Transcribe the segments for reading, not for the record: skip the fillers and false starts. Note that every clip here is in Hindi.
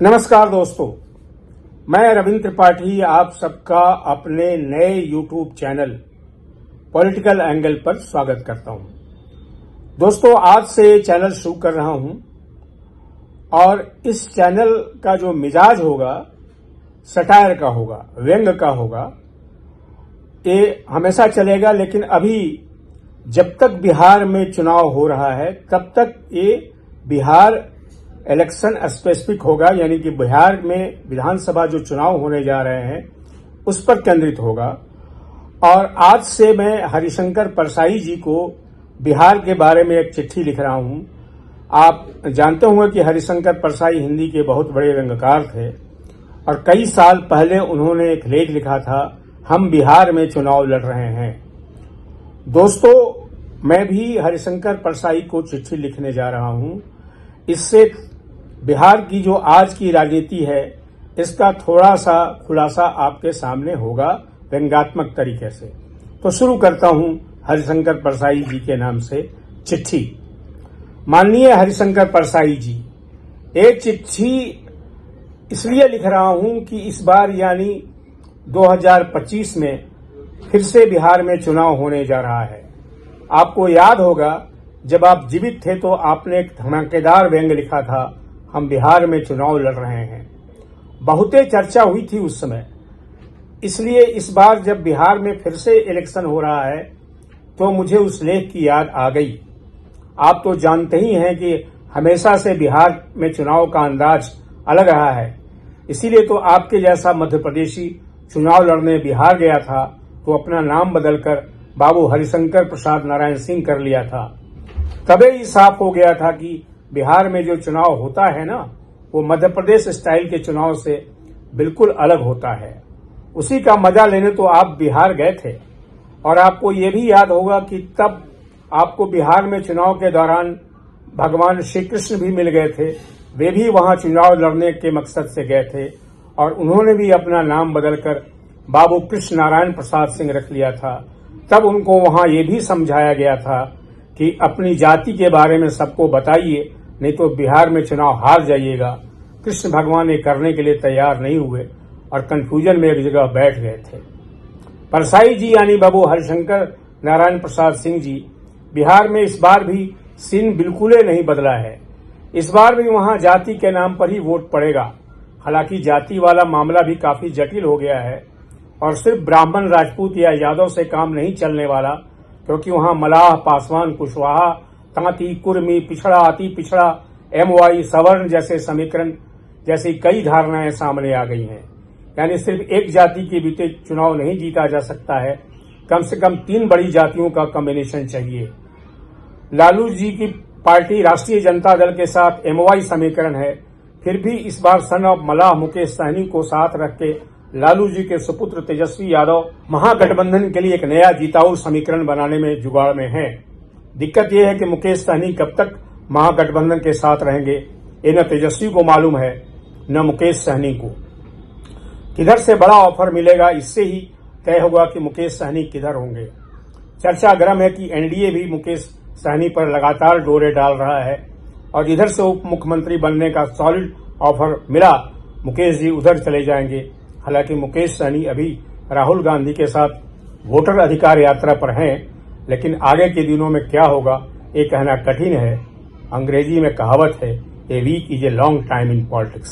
नमस्कार दोस्तों, मैं रविंद्र त्रिपाठी आप सबका अपने नए YouTube चैनल पॉलिटिकल एंगल पर स्वागत करता हूं। दोस्तों, आज से चैनल शुरू कर रहा हूं और इस चैनल का जो मिजाज होगा सटायर का होगा, व्यंग का होगा। ये हमेशा चलेगा, लेकिन अभी जब तक बिहार में चुनाव हो रहा है तब तक ये बिहार इलेक्शन स्पेसिफिक होगा, यानी कि बिहार में विधानसभा जो चुनाव होने जा रहे हैं उस पर केंद्रित होगा। और आज से मैं हरिशंकर परसाई जी को बिहार के बारे में एक चिट्ठी लिख रहा हूं। आप जानते होंगे कि हरिशंकर परसाई हिंदी के बहुत बड़े व्यंग्यकार थे और कई साल पहले उन्होंने एक लेख लिखा था, हम बिहार में चुनाव लड़ रहे हैं। दोस्तों, मैं भी हरिशंकर परसाई को चिट्ठी लिखने जा रहा हूं। इससे बिहार की जो आज की राजनीति है इसका थोड़ा सा खुलासा आपके सामने होगा व्यंग्यात्मक तरीके से। तो शुरू करता हूं हरिशंकर परसाई जी के नाम से चिट्ठी। माननीय हरिशंकर परसाई जी, ये चिट्ठी इसलिए लिख रहा हूं कि इस बार यानी 2025 में फिर से बिहार में चुनाव होने जा रहा है। आपको याद होगा, जब आप जीवित थे तो आपने एक धमाकेदार व्यंग्य लिखा था, हम बिहार में चुनाव लड़ रहे हैं। बहुते चर्चा हुई थी उस समय। इसलिए इस बार जब बिहार में फिर से इलेक्शन हो रहा है तो मुझे उस लेख की याद आ गई। आप तो जानते ही हैं कि हमेशा से बिहार में चुनाव का अंदाज अलग रहा है। इसीलिए तो आपके जैसा मध्य प्रदेशी चुनाव लड़ने बिहार गया था तो अपना नाम बदलकर बाबू हरिशंकर प्रसाद नारायण सिंह कर लिया था। तबे ही साफ हो गया था कि बिहार में जो चुनाव होता है ना, वो मध्य प्रदेश स्टाइल के चुनाव से बिल्कुल अलग होता है। उसी का मजा लेने तो आप बिहार गए थे। और आपको ये भी याद होगा कि तब आपको बिहार में चुनाव के दौरान भगवान श्री कृष्ण भी मिल गए थे। वे भी वहां चुनाव लड़ने के मकसद से गए थे और उन्होंने भी अपना नाम बदलकर बाबू कृष्ण नारायण प्रसाद सिंह रख लिया था। तब उनको वहां ये भी समझाया गया था कि अपनी जाति के बारे में सबको बताइए, नहीं तो बिहार में चुनाव हार जाइएगा। कृष्ण भगवान ये करने के लिए तैयार नहीं हुए और कंफ्यूजन में एक जगह बैठ गए थे। परसाई जी यानी बाबू हरिशंकर नारायण प्रसाद सिंह जी, बिहार में इस बार भी सीन बिल्कुल नहीं बदला है। इस बार भी वहां जाति के नाम पर ही वोट पड़ेगा। हालांकि जाति वाला मामला भी काफी जटिल हो गया है और सिर्फ ब्राह्मण, राजपूत या यादव से काम नहीं चलने वाला, क्योंकि वहां मलाह, पासवान, कुशवाहा, तांती, कुर्मी, पिछड़ा, अति पिछड़ा, एमवाई, सवर्ण जैसे समीकरण जैसी कई धारणाएं सामने आ गई हैं। यानी सिर्फ एक जाति के बीते चुनाव नहीं जीता जा सकता है, कम से कम 3 बड़ी जातियों का कॉम्बिनेशन चाहिए। लालू जी की पार्टी राष्ट्रीय जनता दल के साथ एमवाई समीकरण है, फिर भी इस बार सन ऑफ मलाह मुकेश सहनी को साथ रख के लालू जी के सुपुत्र तेजस्वी यादव महागठबंधन के लिए एक नया जिताऊ समीकरण बनाने में जुगाड़ में है। दिक्कत यह है कि मुकेश सहनी कब तक महागठबंधन के साथ रहेंगे, ये न तेजस्वी को मालूम है न मुकेश सहनी को। किधर से बड़ा ऑफर मिलेगा, इससे ही तय होगा कि मुकेश सहनी किधर होंगे। चर्चा गर्म है कि एनडीए भी मुकेश सहनी पर लगातार डोरे डाल रहा है और इधर से उप मुख्यमंत्री बनने का सॉलिड ऑफर मिला, मुकेश जी उधर चले जाएंगे। हालांकि मुकेश सहनी अभी राहुल गांधी के साथ वोटर अधिकार यात्रा पर हैं, लेकिन आगे के दिनों में क्या होगा ये कहना कठिन है। अंग्रेजी में कहावत है, a week is a long time in politics.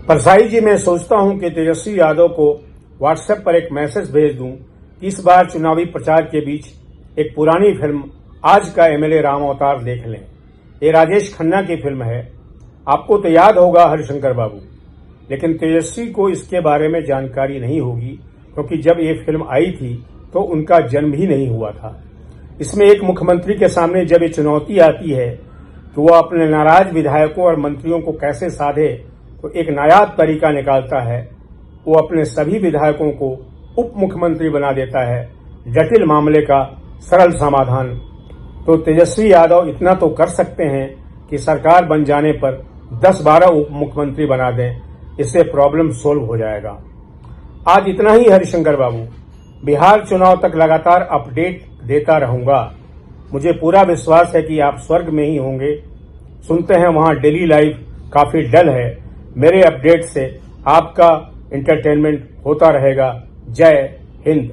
Parsai ji, मैं सोचता हूं कि तेजस्वी यादव को व्हाट्सएप पर एक मैसेज भेज दूं कि इस बार चुनावी प्रचार के बीच एक पुरानी फिल्म आज का एमएलए राम अवतार देख लें। ये राजेश खन्ना की फिल्म है। आपको तो याद होगा हरिशंकर बाबू, लेकिन तेजस्वी को इसके बारे में जानकारी नहीं होगी, क्योंकि जब ये फिल्म आई थी तो उनका जन्म ही नहीं हुआ था। इसमें एक मुख्यमंत्री के सामने जब ये चुनौती आती है तो वो अपने नाराज विधायकों और मंत्रियों को कैसे साधे, तो एक नायाब तरीका निकालता है। वो अपने सभी विधायकों को उप मुख्यमंत्री बना देता है, जटिल मामले का सरल समाधान। तो तेजस्वी यादव इतना तो कर सकते हैं कि सरकार बन जाने पर 10-12 उप मुख्यमंत्री बना दें, इससे प्रॉब्लम सोल्व हो जाएगा। आज इतना ही हरिशंकर बाबू। बिहार चुनाव तक लगातार अपडेट देता रहूंगा। मुझे पूरा विश्वास है कि आप स्वर्ग में ही होंगे। सुनते हैं वहां डेली लाइफ काफी डल है, मेरे अपडेट से आपका एंटरटेनमेंट होता रहेगा। जय हिंद।